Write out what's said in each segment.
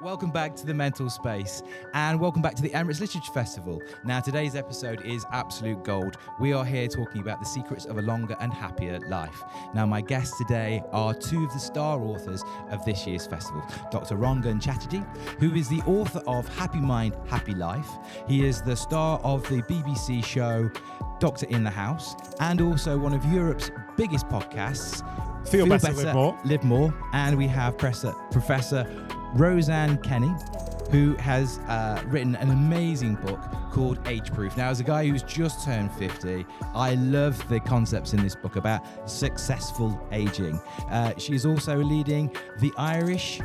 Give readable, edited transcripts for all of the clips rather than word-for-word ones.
Welcome back to the Mental Space and welcome back to the Emirates Literature Festival. Now today's episode is absolute gold. We are here talking about the secrets of a longer and happier life. Now my guests today are two of the star authors of this year's festival. Dr. Rangan Chatterjee, who is the author of Happy Mind, Happy Life. He is the star of the BBC show Doctor in the House and also one of Europe's biggest podcasts, Feel better, live more. And we have Professor Rangan Kenny, who has written an amazing book called Age Proof. Now, as a guy who's just turned 50, I love the concepts in this book about successful aging. She's also leading the Irish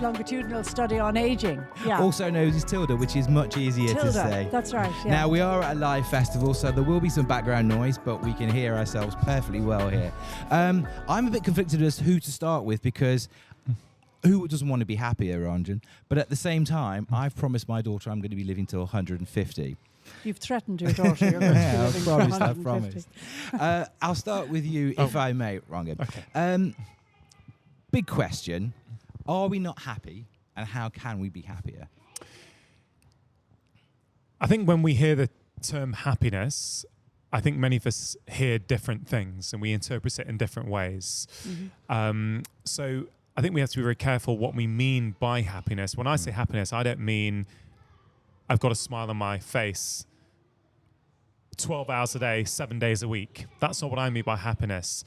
Longitudinal Study on aging. Yeah. Also known as Tilda, which is much easier to say. That's right. Yeah. Now, we are at a live festival, so there will be some background noise, but we can hear ourselves perfectly well here. I'm a bit conflicted as to who to start with because who doesn't want to be happier, Rangan? But at the same time, I've promised my daughter I'm going to be living till 150. You've threatened your daughter. You're going to be living till 150. I promised. I'll start with you, if I may, Rangan. Okay. Big question. Are we not happy? And how can we be happier? I think when we hear the term happiness, I think many of us hear different things and we interpret it in different ways. Mm-hmm. So I think we have to be very careful what we mean by happiness. When I say happiness, I don't mean I've got a smile on my face 12 hours a day, 7 days a week. That's not what I mean by happiness.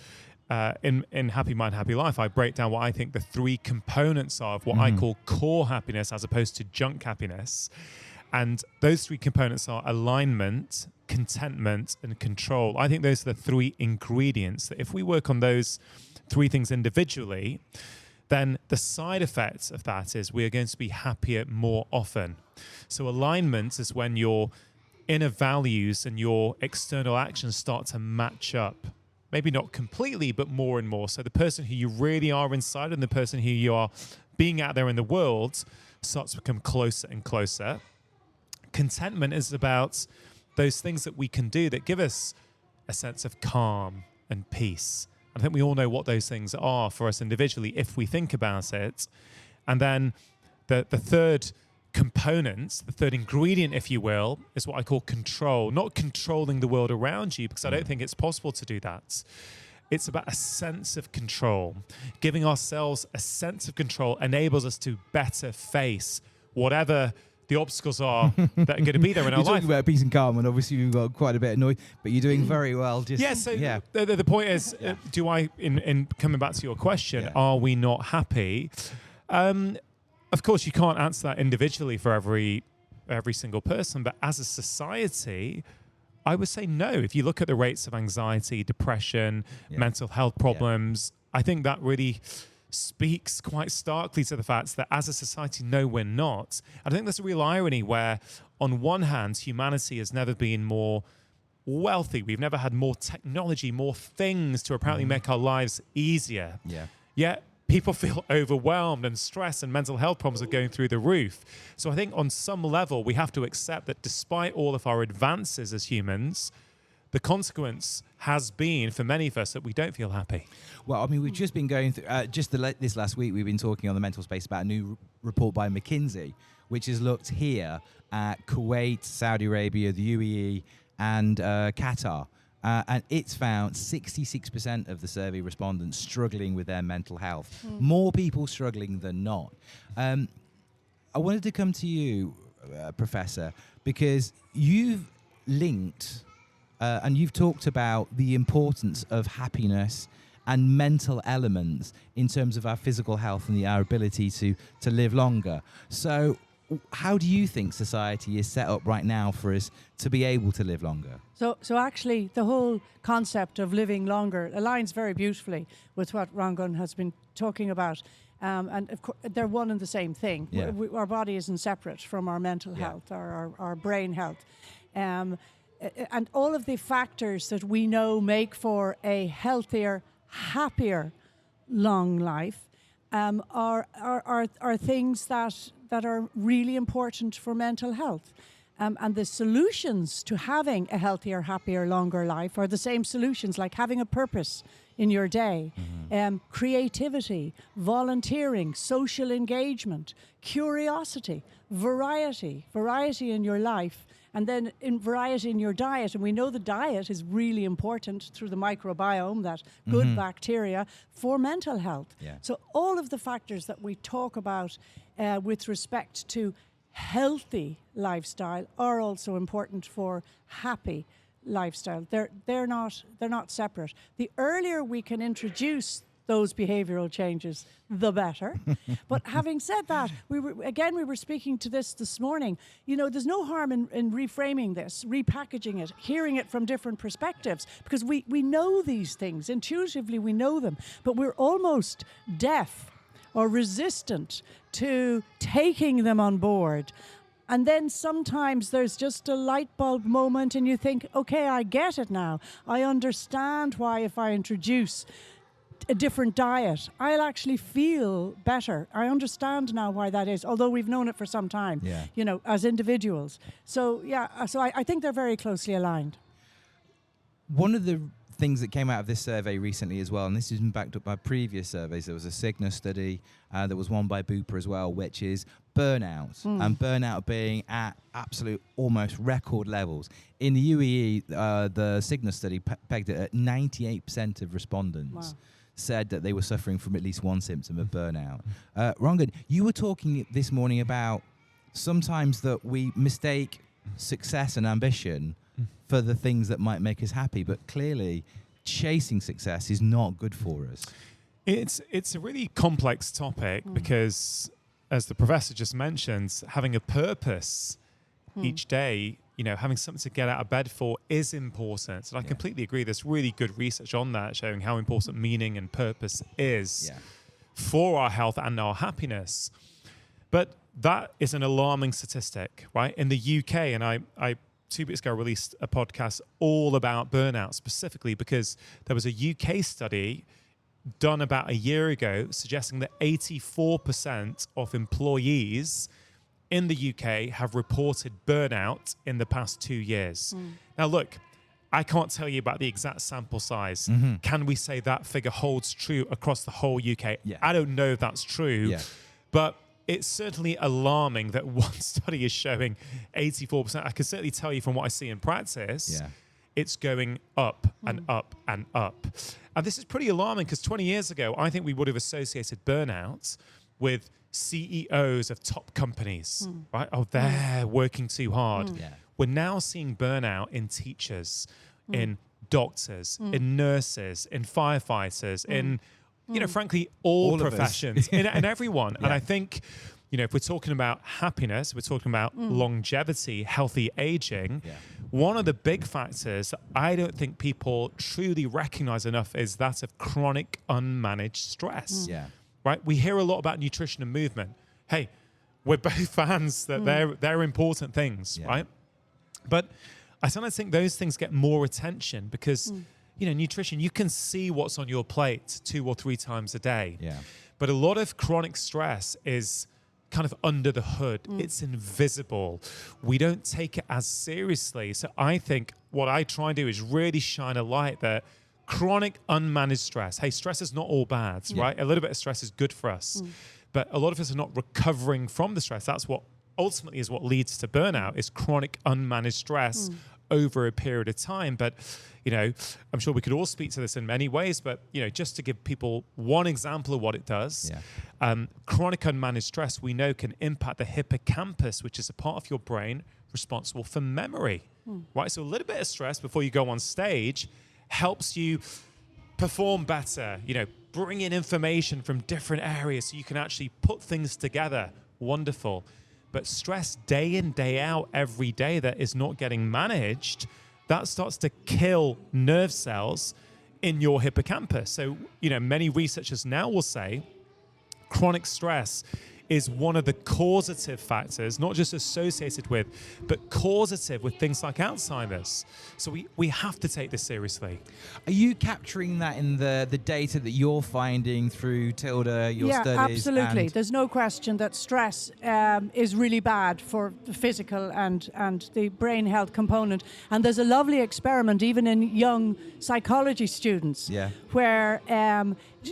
In Happy Mind, Happy Life, I break down what I think the three components are of what I call core happiness as opposed to junk happiness. And those three components are alignment, contentment, and control. I think those are the three ingredients that if we work on those three things individually, then the side effect of that is we are going to be happier more often. So alignment is when your inner values and your external actions start to match up. Maybe not completely, but more and more. So the person who you really are inside and the person who you are being out there in the world starts to become closer and closer. Contentment is about those things that we can do that give us a sense of calm and peace. I think we all know what those things are for us individually if we think about it. And then the third component, the third ingredient, if you will, is what I call control. Not controlling the world around you, because I don't think it's possible to do that. It's about a sense of control. Giving ourselves a sense of control enables us to better face whatever the obstacles are that are going to be there in our life. You're talking about peace and calm, and obviously you've got quite a bit of noise, but you're doing very well. The point is, do I, in coming back to your question, are we not happy? Of course, you can't answer that individually for every single person, but as a society, I would say no. If you look at the rates of anxiety, depression, mental health problems, I think that really speaks quite starkly to the fact that as a society, no, we're not. And I think there's a real irony where, on one hand, humanity has never been more wealthy. We've never had more technology, more things to apparently make our lives easier. Yet people feel overwhelmed and stressed and mental health problems are going through the roof. So I think on some level, we have to accept that despite all of our advances as humans, the consequence has been, for many of us, that we don't feel happy. Well, I mean, we've just been going through, this last week, we've been talking on the Mental Space about a new report by McKinsey, which has looked here at Kuwait, Saudi Arabia, the UAE, and Qatar. And it's found 66% of the survey respondents struggling with their mental health. More people struggling than not. I wanted to come to you, Professor, because you've linked and you've talked about the importance of happiness and mental elements in terms of our physical health and our ability to live longer. So how do you think society is set up right now for us to be able to live longer? So actually, the whole concept of living longer aligns very beautifully with what Rangan has been talking about. And of course, they're one and the same thing. Our body isn't separate from our mental health, our brain health. And all of the factors that we know make for a healthier, happier, long life are things that are really important for mental health. And the solutions to having a healthier, happier, longer life are the same solutions, like having a purpose. in your day. Creativity, volunteering, social engagement, curiosity, variety in your life, and then in variety in your diet. And we know the diet is really important through the microbiome, that good bacteria, for mental health. Yeah. So all of the factors that we talk about with respect to healthy lifestyle are also important for happy lifestyle. They're not separate. The earlier we can introduce those behavioral changes, the better. But having said that, we were speaking to this morning. You know, there's no harm in reframing this, repackaging it, hearing it from different perspectives, because we know these things. Intuitively, we know them, but we're almost deaf or resistant to taking them on board. And then sometimes there's just a light bulb moment and you think, okay, I get it now. I understand why if I introduce a different diet, I'll actually feel better. I understand now why that is, although we've known it for some time, you know, as individuals. So, I think they're very closely aligned. One of the things that came out of this survey recently as well, and this has been backed up by previous surveys, there was a Cigna study, there was one by Bupa as well, which is burnout, and burnout being at absolute almost record levels. In the UEE, the Cigna study pegged it at 98% of respondents said that they were suffering from at least one symptom of burnout. Rangan, you were talking this morning about sometimes that we mistake success and ambition for the things that might make us happy, but clearly chasing success is not good for us. It's a really complex topic because, as the professor just mentioned, having a purpose each day, you know, having something to get out of bed for is important. And I completely agree. There's really good research on that showing how important meaning and purpose is for our health and our happiness. But that is an alarming statistic, right? In the UK, and I 2 weeks ago released a podcast all about burnout specifically because there was a UK study done about a year ago suggesting that 84% of employees in the UK have reported burnout in the past 2 years. Now, look, I can't tell you about the exact sample size. Can we say that figure holds true across the whole UK? I don't know if that's true, but it's certainly alarming that one study is showing 84%. I can certainly tell you from what I see in practice, it's going up and up and up. And this is pretty alarming because 20 years ago, I think we would have associated burnout with CEOs of top companies, right? Oh, they're working too hard. We're now seeing burnout in teachers, in doctors, in nurses, in firefighters, in, you know, frankly, all professions, in everyone. And I think, you know, if we're talking about happiness, we're talking about longevity, healthy aging, one of the big factors that I don't think people truly recognize enough is that of chronic unmanaged stress. Right? We hear a lot about nutrition and movement. Hey, we're both fans that they're important things, right? But I sometimes think those things get more attention because, you know, nutrition, you can see what's on your plate 2 or 3 times a day. But a lot of chronic stress is kind of under the hood. It's invisible. We don't take it as seriously. So I think what I try and do is really shine a light that chronic unmanaged stress. Hey, stress is not all bad, right? A little bit of stress is good for us. But a lot of us are not recovering from the stress. That's what ultimately is what leads to burnout, is chronic unmanaged stress over a period of time. But, you know, I'm sure we could all speak to this in many ways, but, you know, just to give people one example of what it does, chronic unmanaged stress, we know, can impact the hippocampus, which is a part of your brain responsible for memory, right? So a little bit of stress before you go on stage helps you perform better, you know, bring in information from different areas so you can actually put things together. Wonderful. But stress day in, day out, every day that is not getting managed, that starts to kill nerve cells in your hippocampus. So, you know, many researchers now will say chronic stress is one of the causative factors, not just associated with, but causative with things like Alzheimer's. So we have to take this seriously. Are you capturing that in the data that you're finding through Tilda, your studies? Yeah, absolutely. There's no question that stress is really bad for the physical and the brain health component. And there's a lovely experiment even in young psychology students where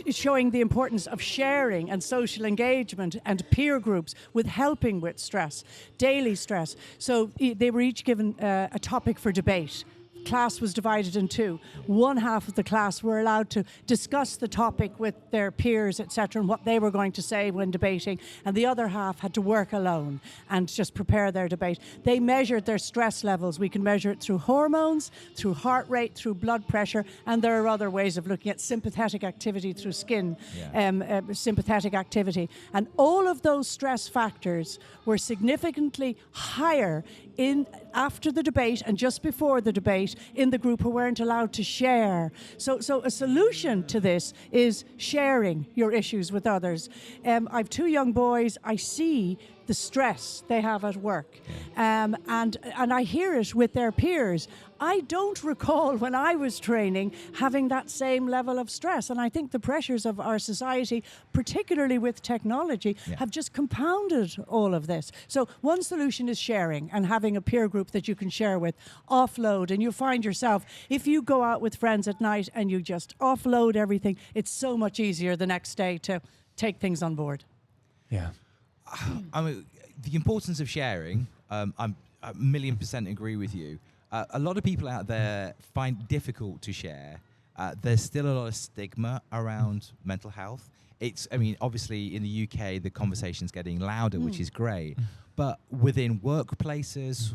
showing the importance of sharing and social engagement and peer groups with helping with stress, daily stress. So they were each given a topic for debate. Class was divided in two. One half of the class were allowed to discuss the topic with their peers, etc., and what they were going to say when debating, and the other half had to work alone and just prepare their debate. They measured their stress levels. We can measure it through hormones, through heart rate, through blood pressure, and there are other ways of looking at sympathetic activity through skin, sympathetic activity. And all of those stress factors were significantly higher after the debate and just before the debate in the group who weren't allowed to share. So a solution to this is sharing your issues with others. I've two young boys. I see the stress they have at work. And I hear it with their peers. I don't recall when I was training having that same level of stress. And I think the pressures of our society, particularly with technology, have just compounded all of this. So one solution is sharing and having a peer group that you can share with, offload. And you find yourself, if you go out with friends at night and you just offload everything, it's so much easier the next day to take things on board. Yeah. I mean, the importance of sharing, I'm a 1,000,000% agree with you. A lot of people out there find it difficult to share. There's still a lot of stigma around mental health. Obviously in the UK, the conversation's getting louder, which is great. But within workplaces,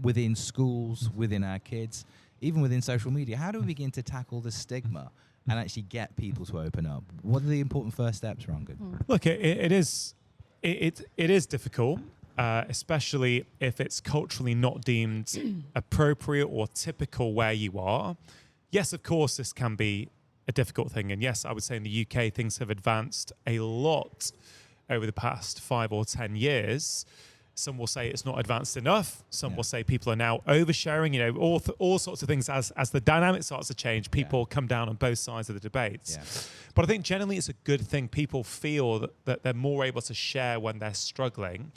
within schools, within our kids, even within social media, how do we begin to tackle the stigma and actually get people to open up? What are the important first steps, Rangan? Look, it is difficult, especially if it's culturally not deemed appropriate or typical where you are. Yes, of course, this can be a difficult thing. And yes, I would say in the UK, things have advanced a lot over the past 5 or 10 years. Some will say it's not advanced enough. Some will say people are now oversharing, all sorts of things. As the dynamic starts to change, people come down on both sides of the debates. But I think generally it's a good thing. People feel that they're more able to share when they're struggling.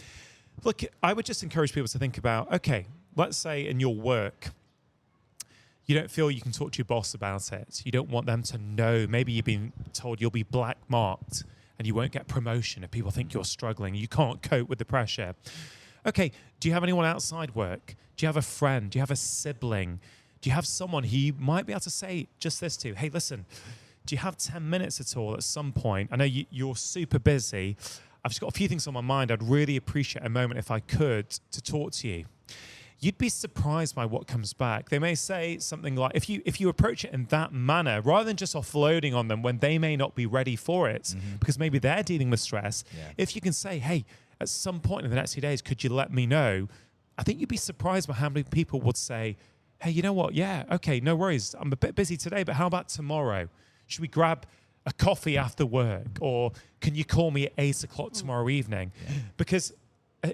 Look, I would just encourage people to think about, okay, let's say in your work, you don't feel you can talk to your boss about it. You don't want them to know. Maybe you've been told you'll be black marked and you won't get promotion if people think you're struggling. You can't cope with the pressure. Okay, do you have anyone outside work? Do you have a friend? Do you have a sibling? Do you have someone who you might be able to say just this to? Hey, listen, do you have 10 minutes at all at some point? I know you're super busy. I've just got a few things on my mind. I'd really appreciate a moment if I could to talk to you. You'd be surprised by what comes back. They may say something like, if you approach it in that manner, rather than just offloading on them when they may not be ready for it, because maybe they're dealing with stress, if you can say, hey, at some point in the next few days, could you let me know? I think you'd be surprised by how many people would say, hey, you know what? Yeah, okay, no worries. I'm a bit busy today, but how about tomorrow? Should we grab a coffee after work? Or can you call me at 8 o'clock tomorrow evening? Because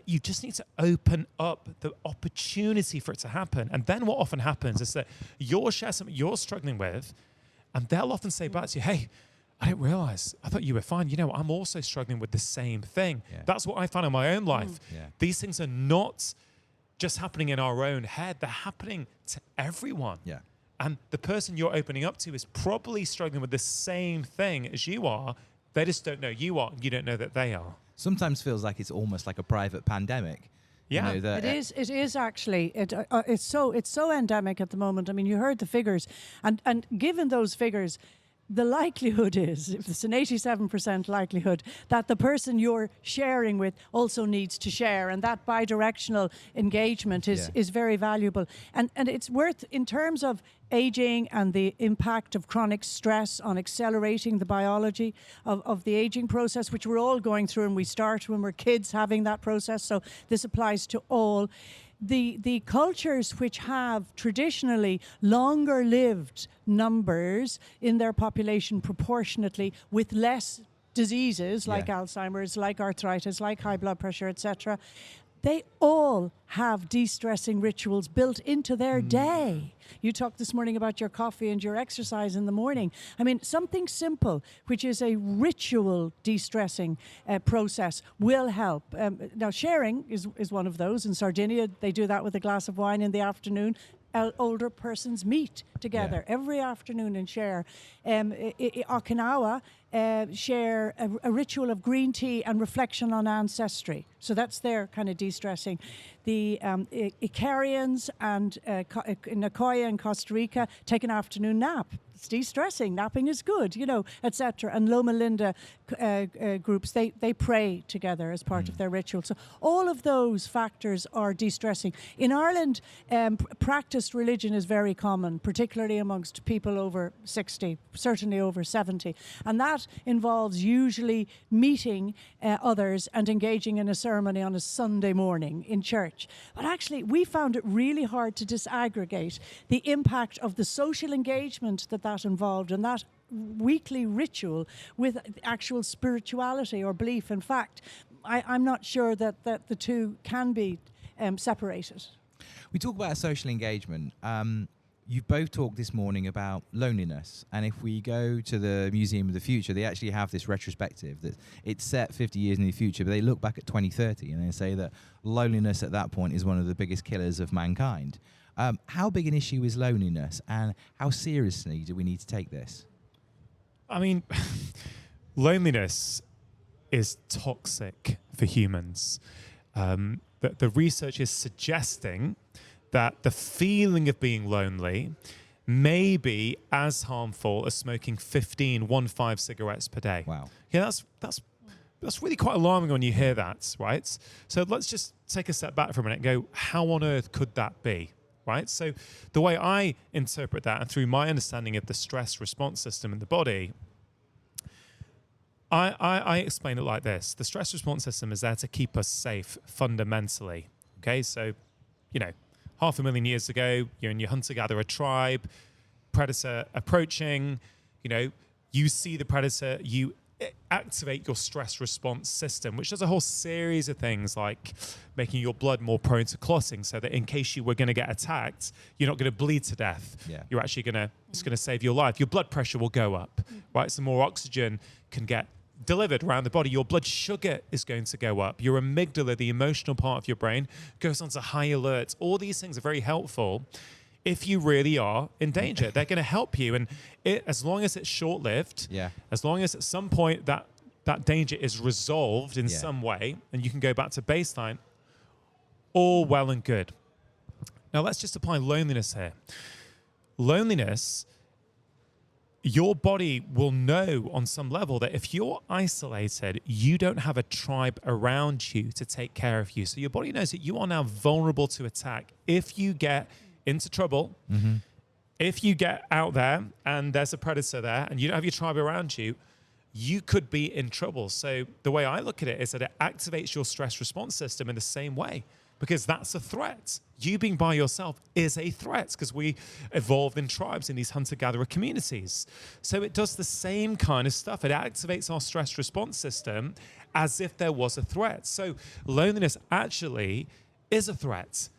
you just need to open up the opportunity for it to happen. And then what often happens is that you'll share something you're struggling with, and they'll often say back to you, hey, I didn't realize. I thought you were fine. I'm also struggling with the same thing. That's what I found in my own life. These things are not just happening in our own head. They're happening to everyone. And the person you're opening up to is probably struggling with the same thing as you are. They just don't know you are. You don't know that they are. Sometimes feels like it's almost like a private pandemic. Yeah, it is actually. It's so endemic at the moment. I mean, you heard the figures, and given those figures, the likelihood is, if it's an 87% likelihood, that the person you're sharing with also needs to share, and that bidirectional engagement is very valuable. And it's worth, in terms of aging and the impact of chronic stress on accelerating the biology of the aging process, which we're all going through, and we start when we're kids having that process, so this applies to all. The cultures which have traditionally longer lived numbers in their population proportionately with less diseases like Alzheimer's, like arthritis, like high blood pressure, etc., they all have de-stressing rituals built into their day. You talked this morning about your coffee and your exercise in the morning. I mean, something simple, which is a ritual de-stressing process, will help. Now, sharing is one of those. In Sardinia, they do that with a glass of wine in the afternoon. Older persons meet together every afternoon and share. Okinawa share a ritual of green tea and reflection on ancestry. So that's their kind of de-stressing. The Icarians and in Nicoya in Costa Rica take an afternoon nap. It's de-stressing. Napping is good, etc. And Loma Linda groups, they pray together as part of their ritual. So all of those factors are de-stressing. In Ireland, practiced religion is very common, particularly amongst people over 60, certainly over 70. And that involves usually meeting others and engaging in a ceremony on a Sunday morning in church. But actually, we found it really hard to disaggregate the impact of the social engagement that involved and that weekly ritual with actual spirituality or belief. In fact, I'm not sure that the two can be separated. We talk about social engagement. You've both talked this morning about loneliness, and if we go to the Museum of the Future, they actually have this retrospective that it's set 50 years in the future, but they look back at 2030 and they say that loneliness at that point is one of the biggest killers of mankind. How big an issue is loneliness, and how seriously do we need to take this? I mean, loneliness is toxic for humans. The research is suggesting that the feeling of being lonely may be as harmful as smoking 15 cigarettes per day. Wow. Yeah, that's really quite alarming when you hear that, right? So let's just take a step back for a minute and go, how on earth could that be? Right? So the way I interpret that, and through my understanding of the stress response system in the body, I explain it like this. The stress response system is there to keep us safe fundamentally. Okay, so, 500,000 years ago, you're in your hunter-gatherer tribe, predator approaching, you see the predator, you activate your stress response system, which does a whole series of things like making your blood more prone to clotting so that in case you were going to get attacked, you're not going to bleed to death. Yeah. You're actually it's going to save your life. Your blood pressure will go up, right? So more oxygen can get delivered around the body. Your blood sugar is going to go up. Your amygdala, the emotional part of your brain, goes on to high alert. All these things are very helpful if you really are in danger. They're going to help you. And as long as it's short-lived, as long as at some point that danger is resolved in some way and you can go back to baseline, all well and good. Now, let's just apply loneliness here. Loneliness, your body will know on some level that if you're isolated, you don't have a tribe around you to take care of you. So your body knows that you are now vulnerable to attack. If you get into trouble, if you get out there and there's a predator there and you don't have your tribe around you, you could be in trouble. So the way I look at it is that it activates your stress response system in the same way, because that's a threat. You being by yourself is a threat because we evolved in tribes in these hunter-gatherer communities. So it does the same kind of stuff. It activates our stress response system as if there was a threat. So loneliness actually is a threat,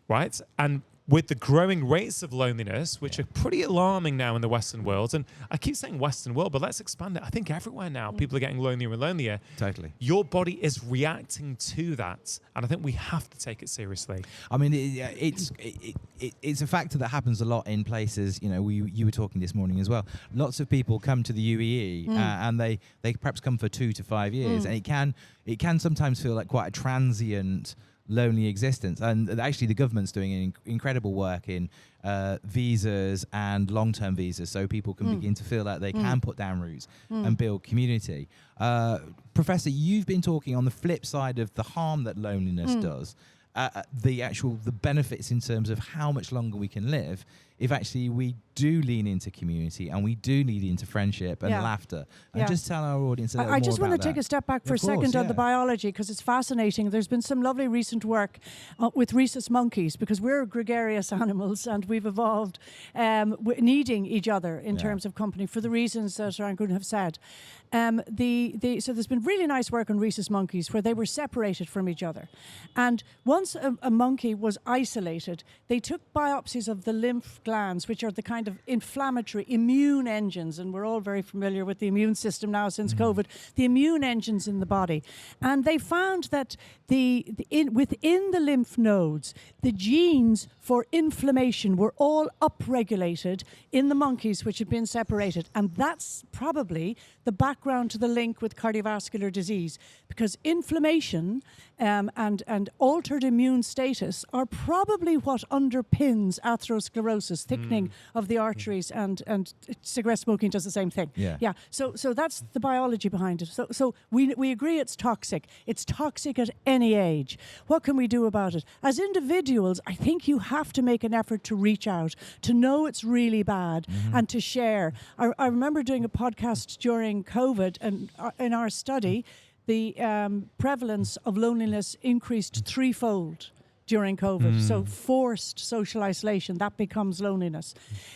right? And with the growing rates of loneliness, which are pretty alarming now in the Western world, and I keep saying Western world, but let's expand it. I think everywhere now, people are getting lonelier and lonelier. Totally. Your body is reacting to that, and I think we have to take it seriously. I mean, it's a factor that happens a lot in places. You were talking this morning as well. Lots of people come to the UEE and they perhaps come for 2 to 5 years, and it can sometimes feel like quite a transient, lonely existence. And actually the government's doing incredible work in visas and long-term visas, so people can begin to feel like they can put down roots and build community. Professor, you've been talking on the flip side of the harm that loneliness does, the benefits in terms of how much longer we can live. if actually we do lean into community and we do lean into friendship and laughter, and just tell our audience a little more I just want to about take a step back for a course, second on the biology, because it's fascinating. There's been some lovely recent work with rhesus monkeys, because we're gregarious animals and we've evolved needing each other in terms of company for the reasons that Rangan have said. So there's been really nice work on rhesus monkeys where they were separated from each other. And once a monkey was isolated, they took biopsies of the lymph glands, which are the kind of inflammatory immune engines, and we're all very familiar with the immune system now since COVID, the immune engines in the body. And they found that within the lymph nodes, the genes for inflammation were all upregulated in the monkeys which had been separated. And that's probably the background to the link with cardiovascular disease, because inflammation and altered immune status are probably what underpins atherosclerosis, thickening of the arteries, and cigarette smoking does the same thing. Yeah. So that's the biology behind it. So we agree it's toxic. It's toxic at any age. What can we do about it? As individuals, I think you have to make an effort to reach out, to know it's really bad, and to share. I remember doing a podcast during COVID, and in our study, the prevalence of loneliness increased threefold during COVID. So forced social isolation, that becomes loneliness.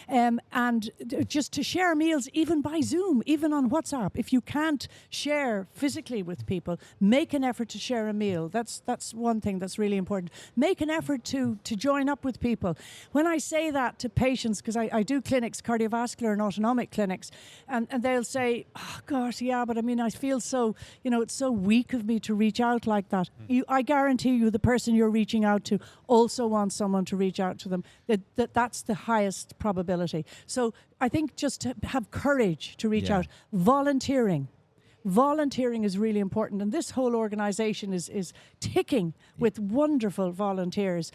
And just to share meals, even by Zoom, even on WhatsApp, if you can't share physically with people, make an effort to share a meal. That's one thing that's really important. Make an effort to join up with people. When I say that to patients, because I do clinics, cardiovascular and autonomic clinics, and they'll say, oh gosh, yeah, but I mean, I feel so, it's so weak of me to reach out like that. I guarantee you the person you're reaching out to also wants someone to reach out to them. That's the highest probability. So I think just to have courage to reach out. Volunteering is really important, and this whole organization is ticking with wonderful volunteers.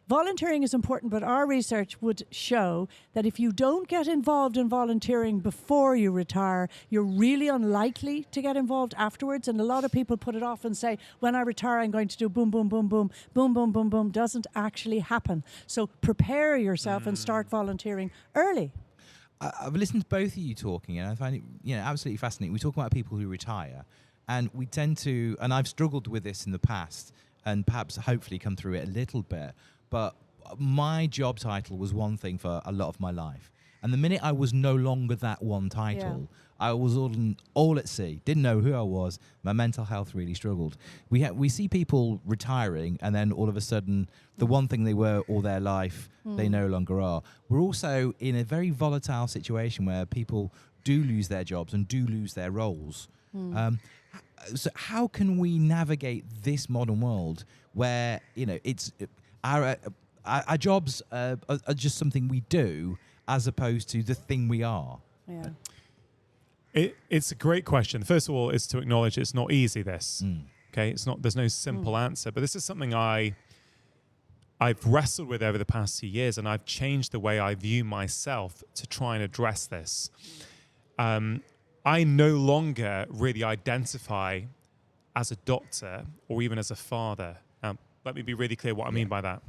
Volunteering is important, but our research would show that if you don't get involved in volunteering before you retire, you're really unlikely to get involved afterwards. And a lot of people put it off and say, when I retire, I'm going to do boom, boom, boom, boom, boom, boom, boom, boom. Doesn't actually happen. So prepare yourself and start volunteering early. I've listened to both of you talking, and I find it absolutely fascinating. We talk about people who retire, and we tend to, and I've struggled with this in the past, and perhaps hopefully come through it a little bit. But my job title was one thing for a lot of my life. And the minute I was no longer that one title, I was all at sea, didn't know who I was. My mental health really struggled. We see people retiring, and then all of a sudden, the one thing they were all their life, they no longer are. We're also in a very volatile situation where people do lose their jobs and do lose their roles. So how can we navigate this modern world where, it's... Our jobs are just something we do as opposed to the thing we are? It's a great question. First of all, is to acknowledge it's not easy, this. Okay, there's no simple answer, but this is something I've wrestled with over the past 2 years, and I've changed the way I view myself to try and address this. I no longer really identify as a doctor or even as a father. Let me be really clear what I mean by that.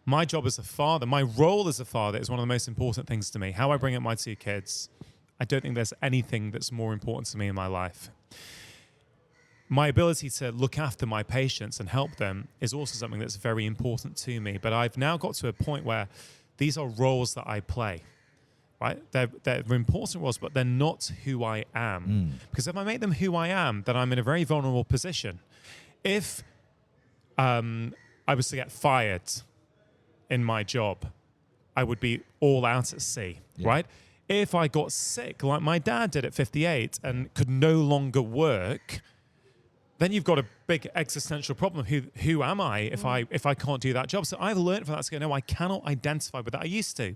My job as a father, my role as a father is one of the most important things to me. How I bring up my 2 kids, I don't think there's anything that's more important to me in my life. My ability to look after my patients and help them is also something that's very important to me. But I've now got to a point where these are roles that I play, right? They're important roles, but they're not who I am. Because if I make them who I am, then I'm in a very vulnerable position. If I was to get fired in my job, I would be all out at sea, right? If I got sick, like my dad did at 58, and could no longer work, then you've got a big existential problem. Who am I if I can't do that job? So I've learned from that to go, no, I cannot identify with that. I used to.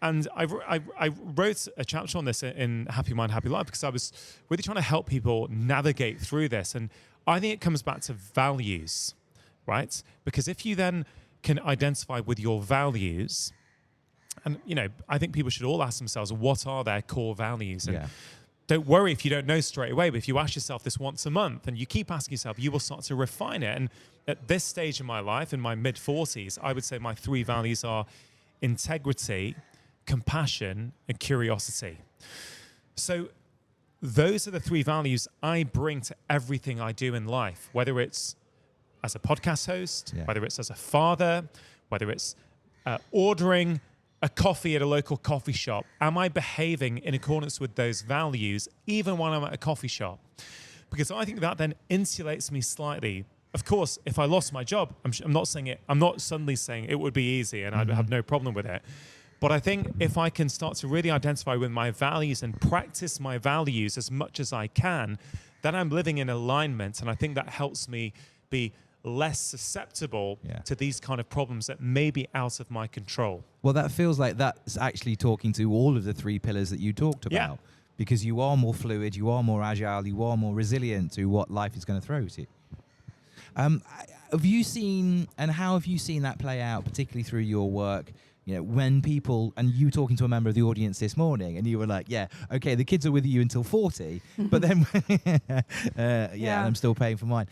And I wrote a chapter on this in Happy Mind, Happy Life, because I was really trying to help people navigate through this. And I think it comes back to values, right? Because if you then can identify with your values, and, I think people should all ask themselves, what are their core values? And don't worry if you don't know straight away, but if you ask yourself this once a month and you keep asking yourself, you will start to refine it. And at this stage in my life, in my mid-40s, I would say my 3 values are integrity, compassion, and curiosity. So those are the 3 values I bring to everything I do in life, whether it's as a podcast host, whether it's as a father, whether it's ordering a coffee at a local coffee shop. Am I behaving in accordance with those values even when I'm at a coffee shop? Because I think that then insulates me slightly. Of course, if I lost my job, I'm not suddenly saying it would be easy and I'd have no problem with it. But I think if I can start to really identify with my values and practice my values as much as I can, then I'm living in alignment. And I think that helps me be less susceptible to these kind of problems that may be out of my control. Well, that feels like that's actually talking to all of the 3 pillars that you talked about, because you are more fluid, you are more agile, you are more resilient to what life is going to throw at you. Have you seen, and how have you seen that play out, particularly through your work? You know, when people, and you talking to a member of the audience this morning, and you were like, okay, the kids are with you until 40, but then, I'm still paying for mine.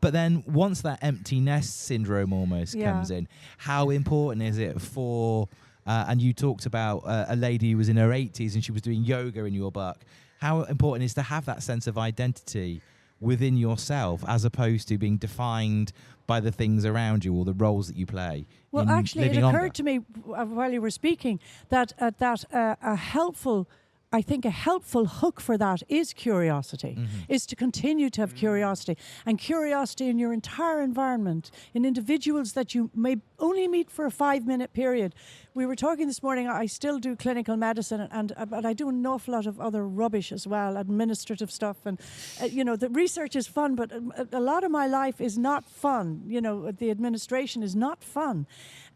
But then once that empty nest syndrome almost comes in, how important is it for, and you talked about a lady who was in her 80s and she was doing yoga in your book, how important is to have that sense of identity within yourself as opposed to being defined by the things around you or the roles that you play? Well, actually, it occurred to me while you were speaking that a helpful hook for that is curiosity, is to continue to have curiosity, and curiosity in your entire environment, in individuals that you may only meet for a 5-minute period. We were talking this morning, I still do clinical medicine, but I do an awful lot of other rubbish as well, administrative stuff. And, the research is fun, but a lot of my life is not fun. The administration is not fun.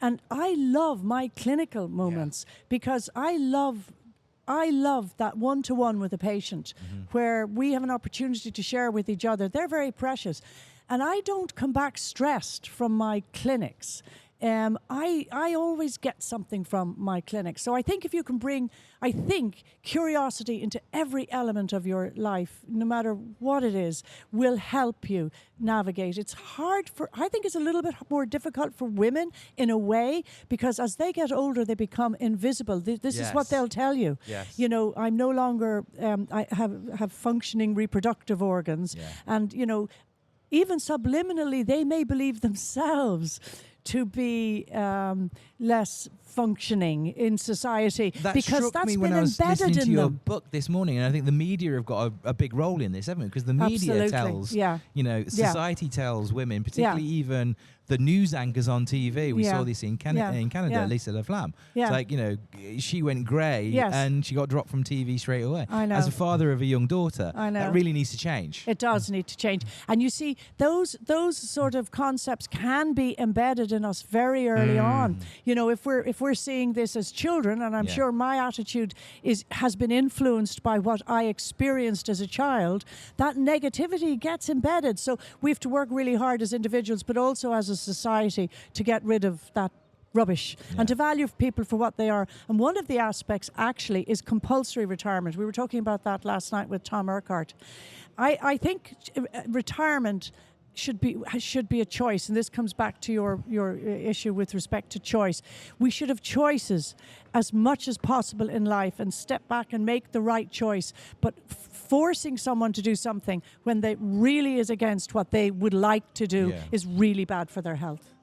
And I love my clinical moments because I love that one-to-one with a patient where we have an opportunity to share with each other. They're very precious. And I don't come back stressed from my clinics. I always get something from my clinic. So I think if you can bring, curiosity into every element of your life, no matter what it is, will help you navigate. It's hard I think it's a little bit more difficult for women in a way, because as they get older, they become invisible. This is what they'll tell you. Yes. I'm no longer, I have functioning reproductive organs. Yeah. And, even subliminally, they may believe themselves to be less functioning in society, because that's me been when I was embedded listening in to your them. book this morning, and I think the media have got a big role in this, haven't they? Because the media tells, society tells women, particularly even the news anchors on TV. We saw this in Canada, Lisa LaFlamme. It's like, she went grey and she got dropped from TV straight away. I know. As a father of a young daughter, I know. that really needs to change. It does need to change. And you see, those sort of concepts can be embedded in us very early on. If we're seeing this as children, and I'm sure my attitude has been influenced by what I experienced as a child, that negativity gets embedded. So we have to work really hard as individuals, but also as a society, to get rid of that rubbish and to value people for what they are. And one of the aspects actually is compulsory retirement. We were talking about that last night with Tom Urquhart. I think retirement should be a choice, and this comes back to your issue with respect to choice. We should have choices as much as possible in life and step back and make the right choice. But forcing someone to do something when they really is against what they would like to do is really bad for their health.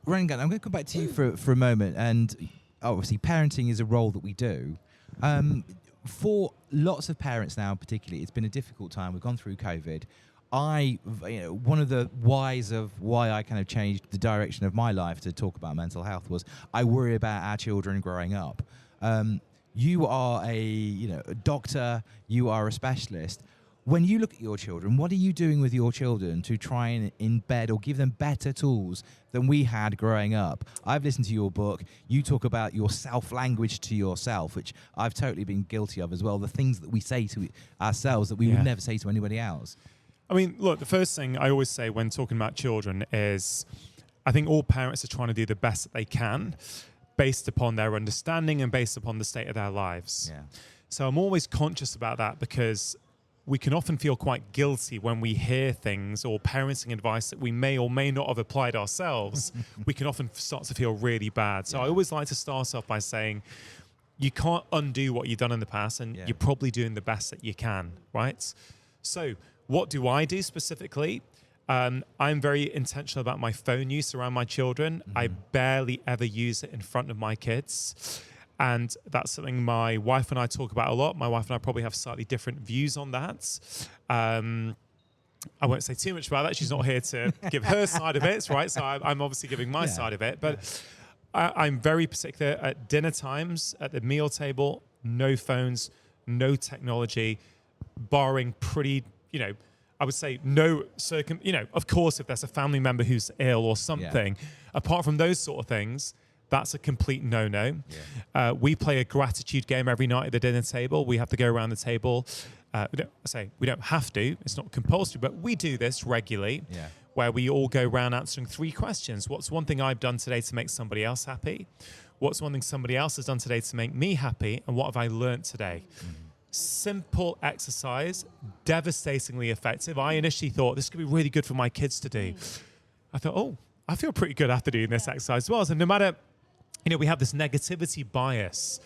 Rangan, I'm going to come back to you for a moment. And obviously, parenting is a role that we do. For lots of parents now, particularly, it's been a difficult time. We've gone through COVID. One of the whys of why I kind of changed the direction of my life to talk about mental health was I worry about our children growing up. You are a doctor, you are a specialist. When you look at your children, what are you doing with your children to try and embed or give them better tools than we had growing up? I've listened to your book. You talk about your self-language to yourself, which I've totally been guilty of as well. The things that we say to ourselves that we would never say to anybody else. I mean, look, the first thing I always say when talking about children is I think all parents are trying to do the best that they can based upon their understanding and based upon the state of their lives. Yeah. So I'm always conscious about that, because we can often feel quite guilty when we hear things or parenting advice that we may or may not have applied ourselves. We can often start to feel really bad. So I always like to start off by saying, you can't undo what you've done in the past, and you're probably doing the best that you can, right? So what do I do specifically? I'm very intentional about my phone use around my children. I barely ever use it in front of my kids. And that's something my wife and I talk about a lot. My wife and I probably have slightly different views on that. I won't say too much about that. She's not here to give her side of it, right? So I'm obviously giving my side of it. But I'm very particular at dinner times, at the meal table, no phones, no technology, barring pretty, I would say no of course, if there's a family member who's ill or something, apart from those sort of things, that's a complete no-no. Yeah. We play a gratitude game every night at the dinner table. We have to go around the table. We don't have to. It's not compulsory, but we do this regularly, where we all go around answering 3 questions. What's one thing I've done today to make somebody else happy? What's one thing somebody else has done today to make me happy? And what have I learned today? Simple exercise, devastatingly effective. I initially thought this could be really good for my kids to do. I thought, I feel pretty good after doing this exercise as well. So no matter, we have this negativity bias.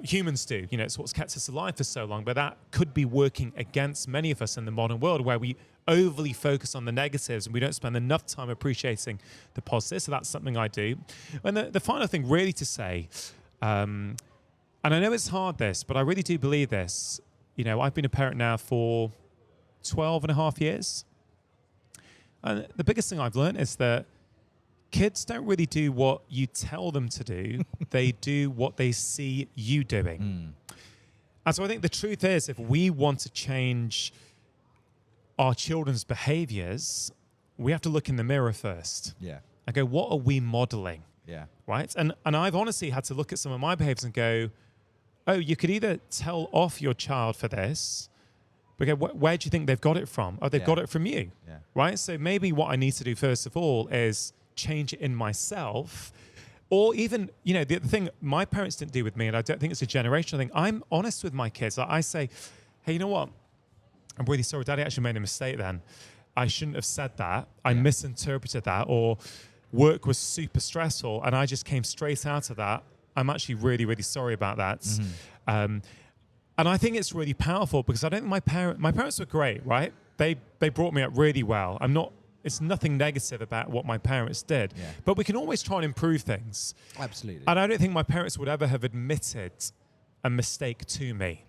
Humans do. It's what's kept us alive for so long, but that could be working against many of us in the modern world, where we overly focus on the negatives and we don't spend enough time appreciating the positives. So that's something I do. And the final thing really to say, and I know it's hard this, but I really do believe this. I've been a parent now for 12 and a half years. And the biggest thing I've learned is that kids don't really do what you tell them to do. They do what they see you doing. And so I think the truth is, if we want to change our children's behaviors, we have to look in the mirror first. And go, what are we modeling? Right? And I've honestly had to look at some of my behaviors and go, you could either tell off your child for this, okay, where do you think they've got it from? Oh, they've got it from you, right? So maybe what I need to do first of all is change it in myself. Or even, the thing my parents didn't do with me, and I don't think it's a generational thing, I'm honest with my kids. I say, hey, you know what? I'm really sorry, Daddy actually made a mistake then. I shouldn't have said that. I misinterpreted that, or work was super stressful and I just came straight out of that. I'm actually really, really sorry about that. And I think it's really powerful because I don't think my parents were great, right? They brought me up really well. It's nothing negative about what my parents did, but we can always try and improve things. Absolutely. And I don't think my parents would ever have admitted a mistake to me.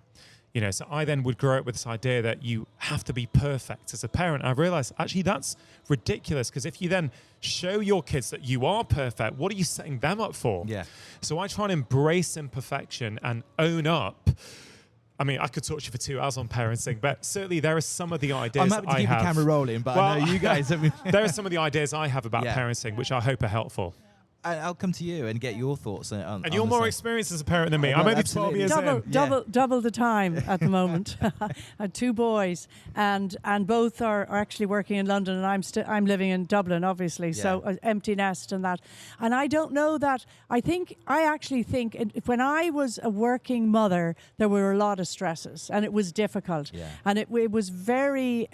So I then would grow up with this idea that you have to be perfect as a parent. I realized actually that's ridiculous, because if you then show your kids that you are perfect, what are you setting them up for? So I try and embrace imperfection and own up. I mean, I could talk to you for 2 hours on parenting, but certainly there are some of the ideas I'm happy to keep the camera rolling, but I know you guys. There are some of the ideas I have about parenting, which I hope are helpful. I'll come to you and get your thoughts on. And you're more experienced as a parent than me. I'm only 12 years in. Double the time at the moment. I have 2 boys, and both are actually working in London, and I'm living in Dublin, obviously. So empty nest and that. And I don't know that. I actually think when I was a working mother, there were a lot of stresses, and it was difficult, and it was very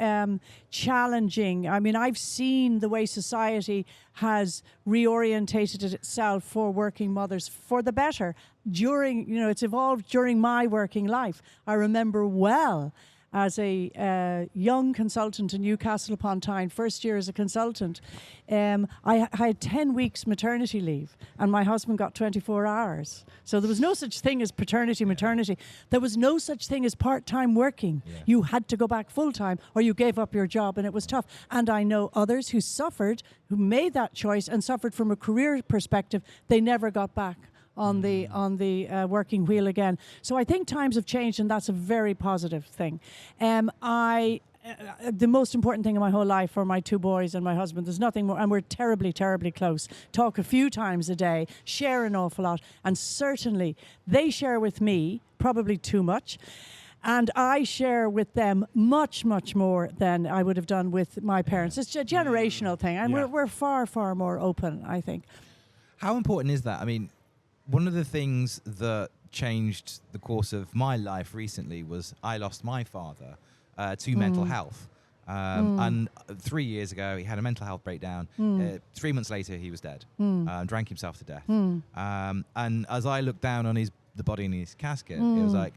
challenging. I mean, I've seen the way society has reorientated itself for working mothers for the better it's evolved during my working life. I remember well as a young consultant in Newcastle upon Tyne, first year as a consultant, I had 10 weeks maternity leave, and my husband got 24 hours. So there was no such thing as paternity, maternity. There was no such thing as part-time working. You had to go back full-time, or you gave up your job, and it was tough. And I know others who suffered, who made that choice and suffered from a career perspective. They never got back on the working wheel again. So I think times have changed, and that's a very positive thing. The most important thing in my whole life are my 2 boys and my husband. There's nothing more, and we're terribly, terribly close. Talk a few times a day, share an awful lot, and certainly they share with me probably too much. And I share with them much, much more than I would have done with my parents. It's a generational thing, and we're far, far more open, I think. How important is that? I mean, one of the things that changed the course of my life recently was I lost my father to mental health. And 3 years ago, he had a mental health breakdown. 3 months later, he was dead, drank himself to death. And as I looked down on the body in his casket, it was like,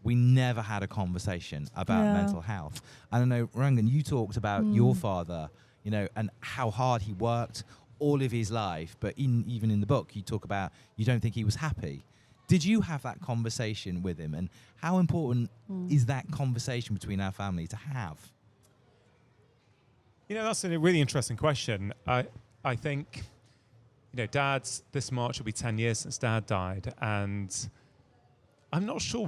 we never had a conversation about mental health. And I know, Rangan, you talked about your father, you know, and how hard he worked all of his life. But even in the book, you talk about you don't think he was happy. Did you have that conversation with him? And how important is that conversation between our family to have? You know, that's a really interesting question. I think, you know, this March will be 10 years since Dad died, and I'm not sure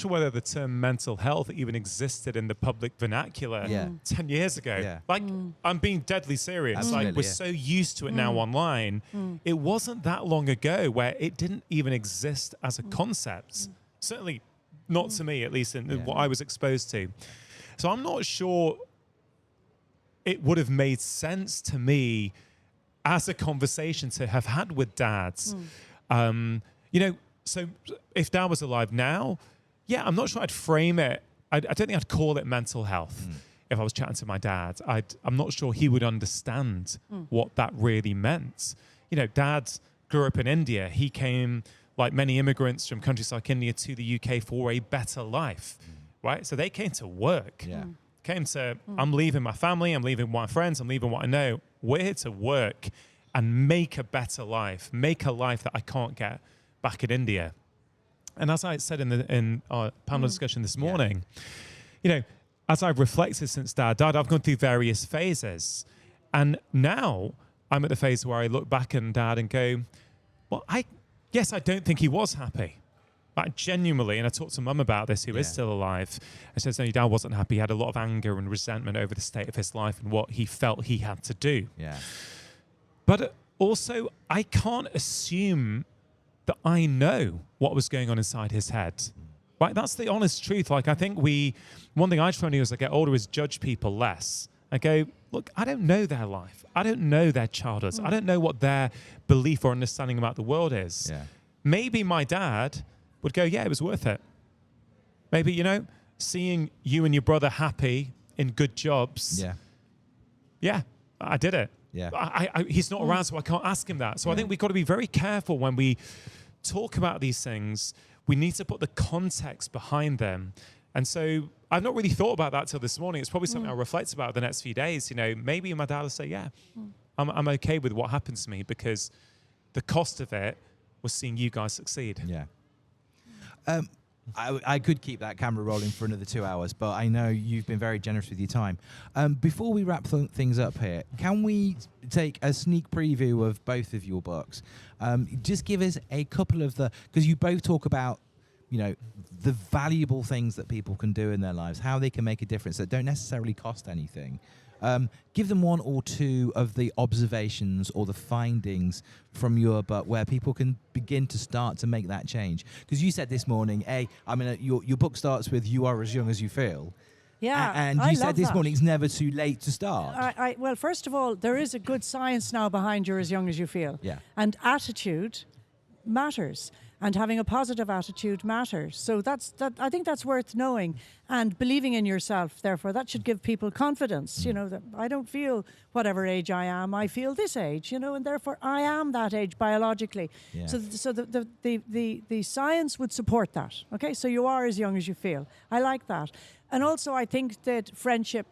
whether the term mental health even existed in the public vernacular 10 years ago. Yeah. Like, I'm being deadly serious. Absolutely, like, we're so used to it now online. It wasn't that long ago where it didn't even exist as a concept. Certainly not to me, at least in what I was exposed to. So I'm not sure it would have made sense to me as a conversation to have had with dads. You know, so if Dad was alive now, yeah, I'm not sure I'd frame it. I don't think I'd call it mental health if I was chatting to my dad. I'm not sure he would understand what that really meant. You know, Dad grew up in India. He came, like many immigrants from countries like India, to the UK for a better life, right? So they came to work. Came to, I'm leaving my family, I'm leaving my friends, I'm leaving what I know. We're here to work and make a better life, make a life that I can't get back in India. And as I said in our panel discussion this morning, you know, as I've reflected since Dad died, I've gone through various phases. And now I'm at the phase where I look back at Dad and go, well, I don't think he was happy. Like, genuinely, and I talked to Mum about this, who is still alive. I said, no, your dad wasn't happy. He had a lot of anger and resentment over the state of his life and what he felt he had to do. Yeah. But also, I can't assume that I know what was going on inside his head. Right? That's the honest truth. Like, I think one thing I try to do as I get older is judge people less. I go, look, I don't know their life. I don't know their childhoods. I don't know what their belief or understanding about the world is. Yeah. Maybe my dad would go, yeah, it was worth it. Maybe, you know, seeing you and your brother happy in good jobs. Yeah, I did it. Yeah. He's not around, so I can't ask him that. So I think we've got to be very careful when we talk about these things. We need to put the context behind them. And so I've not really thought about that till this morning. It's probably something I'll reflect about the next few days. You know, maybe my dad will say, yeah, I'm okay with what happens to me because the cost of it was seeing you guys succeed. Yeah. I could keep that camera rolling for another 2 hours, but I know you've been very generous with your time. Before we wrap things up here, can we take a sneak preview of both of your books? Just give us a couple of because you both talk about, you know, the valuable things that people can do in their lives, how they can make a difference that don't necessarily cost anything. Give them one or two of the observations or the findings from your book where people can begin to start to make that change. Because you said this morning, your book starts with "You are as young as you feel." Yeah, and you said this morning it's never too late to start. Well, first of all, there is a good science now behind "You're as young as you feel." Yeah, and attitude matters. And having a positive attitude matters. So I think that's worth knowing and believing in yourself. Therefore, that should give people confidence. You know, that I don't feel whatever age I am. I feel this age. You know, and therefore I am that age biologically. Yeah. So the science would support that. Okay, so you are as young as you feel. I like that. And also, I think that friendship.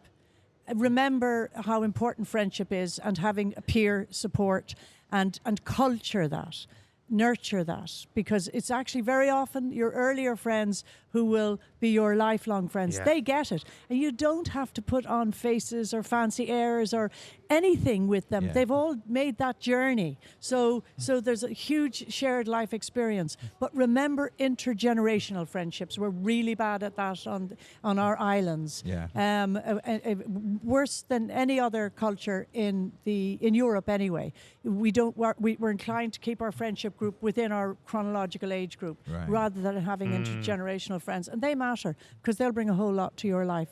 Remember how important friendship is, and having a peer support and culture that. Nurture that, because it's actually very often your earlier friends who will be your lifelong friends. Yeah. They get it, and you don't have to put on faces or fancy airs or anything with them. Yeah. They've all made that journey, so there's a huge shared life experience. But remember intergenerational friendships. We're really bad at that on our islands. Yeah. Worse than any other culture in Europe anyway. We're inclined to keep our friendship group within our chronological age group, right, rather than having intergenerational friends. And they matter because they'll bring a whole lot to your life.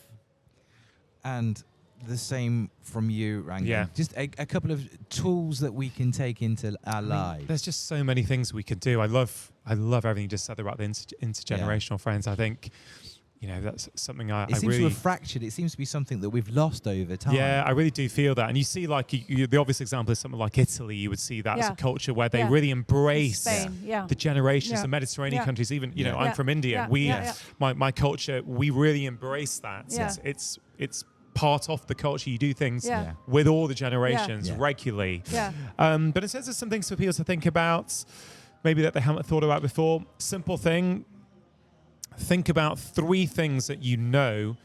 And the same from you, Rangan. Yeah. Just a couple of tools that we can take into our lives. There's just so many things we can do. I love love everything you just said about the intergenerational friends. I think, that's something I seems really... to have fractured. It seems to be something that we've lost over time. Yeah, I really do feel that. And you see, like, the obvious example is something like Italy. You would see that as a culture where they really embrace the generations, the Mediterranean countries. Even, I'm from India. My culture, we really embrace that. Yeah. It's part of the culture. You do things with all the generations regularly. Yeah. But in terms of some things for people to think about, maybe that they haven't thought about before, simple thing. Think about 3 things that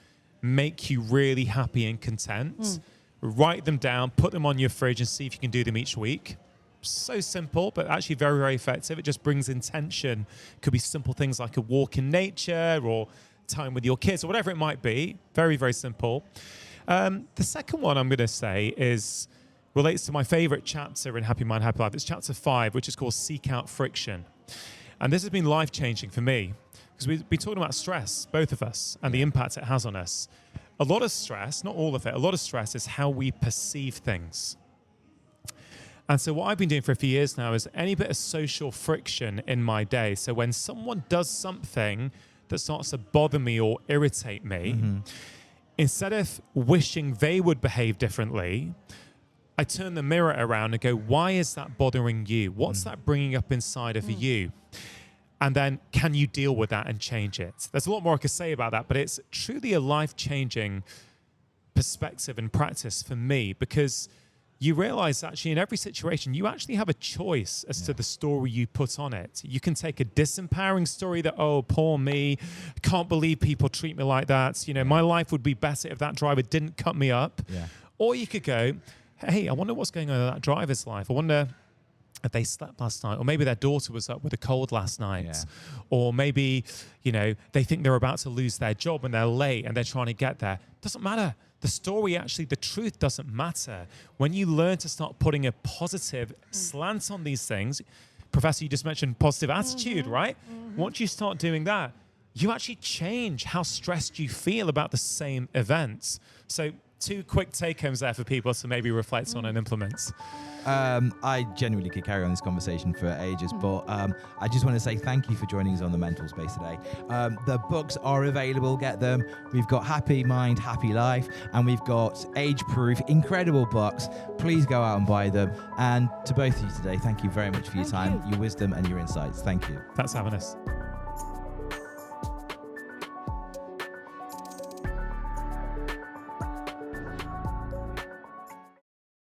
make you really happy and content. Write them down, put them on your fridge, and see if you can do them each week. So simple, but actually very, very effective. It just brings intention. Could be simple things like a walk in nature or time with your kids or whatever it might be. Very, very simple. The second one I'm going to say relates to my favorite chapter in Happy Mind, Happy Life. It's chapter 5, which is called Seek Out Friction. And this has been life-changing for me. Because we've been talking about stress, both of us, and the impact it has on us. A lot of stress, not all of it, a lot of stress is how we perceive things. And so what I've been doing for a few years now is any bit of social friction in my day. So when someone does something that starts to bother me or irritate me, instead of wishing they would behave differently, I turn the mirror around and go, why is that bothering you? What's that bringing up inside of you? And then, can you deal with that and change it? There's a lot more I could say about that, but it's truly a life-changing perspective and practice for me, because you realize actually in every situation, you actually have a choice as to the story you put on it. You can take a disempowering story that, oh, poor me, I can't believe people treat me like that. My life would be better if that driver didn't cut me up. Yeah. Or you could go, hey, I wonder what's going on in that driver's life. I wonder if they slept last night, or maybe their daughter was up with a cold last night, or maybe, they think they're about to lose their job and they're late and they're trying to get there. Doesn't matter. The story, actually, the truth doesn't matter. When you learn to start putting a positive slant on these things, Professor, you just mentioned positive attitude, right? Once you start doing that, you actually change how stressed you feel about the same events. So 2 quick take-homes there for people to maybe reflect on and implement. I genuinely could carry on this conversation for ages, but I just want to say thank you for joining us on the Mental Space today. The books are available, get them. We've got Happy Mind, Happy Life, and we've got age-proof, incredible books. Please go out and buy them. And to both of you today, thank you very much for your time, your wisdom, and your insights. Thank you. Thanks for having us.